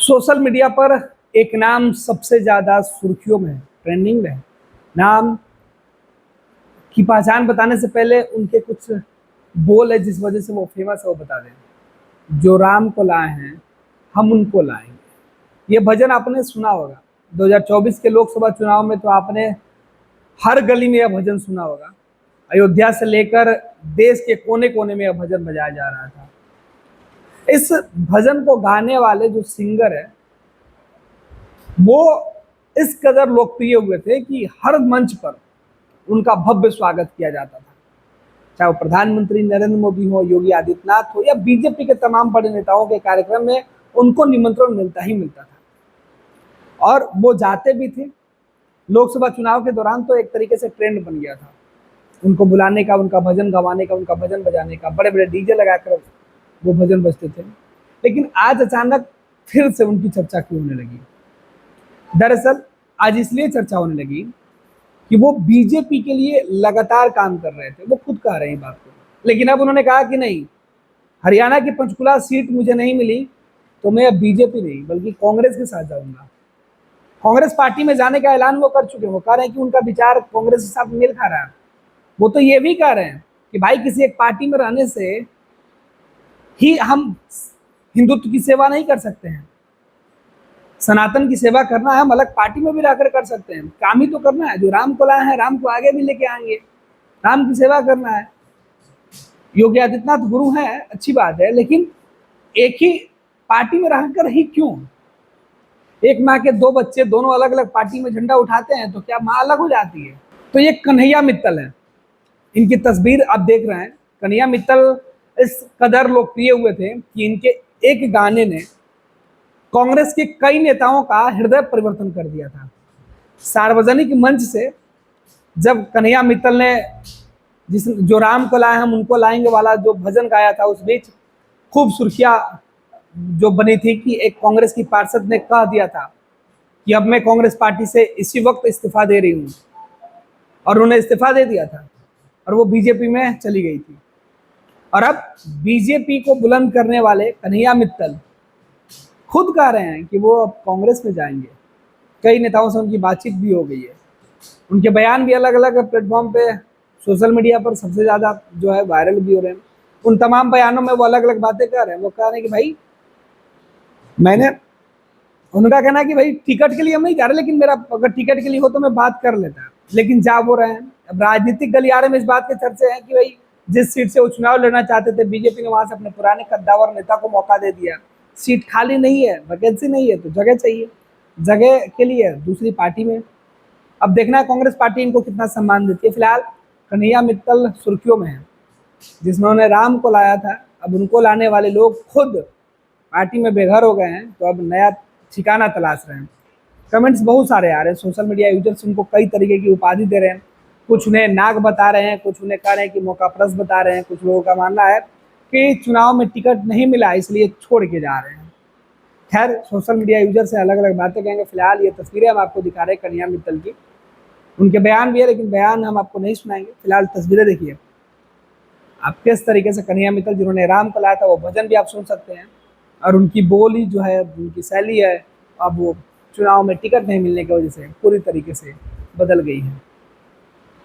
Social media पर एक नाम सबसे ज्यादा सुर्खियों में है, ट्रेंडिंग में है। नाम की पहचान बताने से पहले उनके कुछ बोल है जिस वजह से वो फेमस है, वो बता दें। जो राम को लाए हैं हम उनको लाएंगे। ये भजन आपने सुना होगा 2024 के लोकसभा चुनाव में, तो आपने हर गली में यह भजन सुना होगा। अयोध्या से लेकर देश के कोने कोने में यह भजन बजाया जा रहा था। इस भजन को गाने वाले जो सिंगर है वो इस कदर लोकप्रिय हुए थे कि हर मंच पर उनका भव्य स्वागत किया जाता था। चाहे वो प्रधानमंत्री नरेंद्र मोदी हो, योगी आदित्यनाथ हो, या बीजेपी के तमाम बड़े नेताओं के कार्यक्रम में उनको निमंत्रण मिलता ही मिलता था और वो जाते भी थे। लोकसभा चुनाव के दौरान तो एक तरीके से ट्रेंड बन गया था उनको बुलाने का, उनका भजन गवाने का, उनका भजन बजाने का। बड़े बड़े डीजे लगाकर वो भजन बजते थे। लेकिन आज अचानक फिर से उनकी चर्चा क्यों होने लगी? दरअसल आज इसलिए चर्चा होने लगी कि वो बीजेपी के लिए लगातार काम कर रहे थे। वो खुद कह रहे हैं बात को, लेकिन अब उन्होंने कहा कि नहीं, हरियाणा की पंचकुला सीट मुझे नहीं मिली तो मैं अब बीजेपी नहीं बल्कि कांग्रेस के साथ जाऊंगा। कांग्रेस पार्टी में जाने का ऐलान वो कर चुके हैं। वो कह रहे हैं कि उनका विचार कांग्रेस के साथ मेल खा रहा है। वो तो ये भी कह रहे हैं कि भाई किसी एक पार्टी में रहने से ही हम हिंदुत्व की सेवा नहीं कर सकते हैं। सनातन की सेवा करना है, हम अलग पार्टी में भी रहकर कर सकते हैं। काम ही तो करना है। जो राम को लाए हैं राम को आगे भी लेके आएंगे। राम की सेवा करना है। योगी आदित्यनाथ गुरु हैं, अच्छी बात है, लेकिन एक ही पार्टी में रहकर ही क्यों? एक माँ के दो बच्चे दोनों अलग अलग पार्टी में झंडा उठाते हैं तो क्या माँ अलग हो जाती है? तो ये कन्हैया मित्तल है। इनकी तस्वीर आप देख रहे हैं। कन्हैया मित्तल इस कदर लोकप्रिय हुए थे कि इनके एक गाने ने कांग्रेस के कई नेताओं का हृदय परिवर्तन कर दिया था। सार्वजनिक मंच से जब कन्हैया मित्तल ने जो राम को लाए हम उनको लाएंगे वाला जो भजन गाया था, उस बीच खूब सुर्खियां जो बनी थी कि एक कांग्रेस की पार्षद ने कह दिया था कि अब मैं कांग्रेस पार्टी से इसी वक्त इस्तीफा दे रही हूँ, और उन्हें इस्तीफा दे दिया था और वो बीजेपी में चली गई थी। और अब बीजेपी को बुलंद करने वाले कन्हैया मित्तल खुद कह रहे हैं कि वो अब कांग्रेस में जाएंगे। कई नेताओं से उनकी बातचीत भी हो गई है। उनके बयान भी अलग अलग प्लेटफॉर्म पे सोशल मीडिया पर सबसे ज़्यादा जो है वायरल भी हो रहे हैं। उन तमाम बयानों में वो अलग अलग बातें कर रहे हैं। वो कह रहे हैं कि भाई उनका कहना है कि भाई टिकट के लिए हम नहीं जा रहे, लेकिन मेरा अगर टिकट के लिए हो तो मैं बात कर लेता, लेकिन जा वो रहे हैं। अब राजनीतिक गलियारे में इस बात के चर्चे हैं कि भाई जिस सीट से वो चुनाव लड़ना चाहते थे, बीजेपी ने वहां से अपने पुराने कद्दावर नेता को मौका दे दिया। सीट खाली नहीं है, वैकेंसी नहीं है, तो जगह चाहिए। जगह के लिए दूसरी पार्टी में। अब देखना है कांग्रेस पार्टी इनको कितना सम्मान देती है। फिलहाल कन्हैया मित्तल सुर्खियों में है। जिन्होंने राम को लाया था, अब उनको लाने वाले लोग खुद पार्टी में बेघर हो गए हैं, तो अब नया ठिकाना तलाश रहे हैं। कमेंट्स बहुत सारे आ रहे हैं। सोशल मीडिया यूजर्स उनको कई तरीके की उपाधि दे रहे हैं। कुछ उन्हें नाग बता रहे हैं, कुछ उन्हें कह रहे हैं कि मौकाप्रस्त बता रहे हैं। कुछ लोगों का मानना है कि चुनाव में टिकट नहीं मिला इसलिए छोड़ के जा रहे हैं। खैर, सोशल मीडिया यूजर से अलग अलग बातें कहेंगे। फिलहाल ये तस्वीरें हम आपको दिखा रहे हैं कन्हैया मित्तल की। उनके बयान भी है, लेकिन बयान हम आपको नहीं सुनाएंगे। फिलहाल तस्वीरें देखिए आप किस तरीके से कन्हैया मित्तल जिन्होंने राम को लाया था वो भजन भी आप सुन सकते हैं। और उनकी बोली जो है, उनकी शैली है, अब वो चुनाव में टिकट नहीं मिलने की वजह से पूरी तरीके से बदल गई है।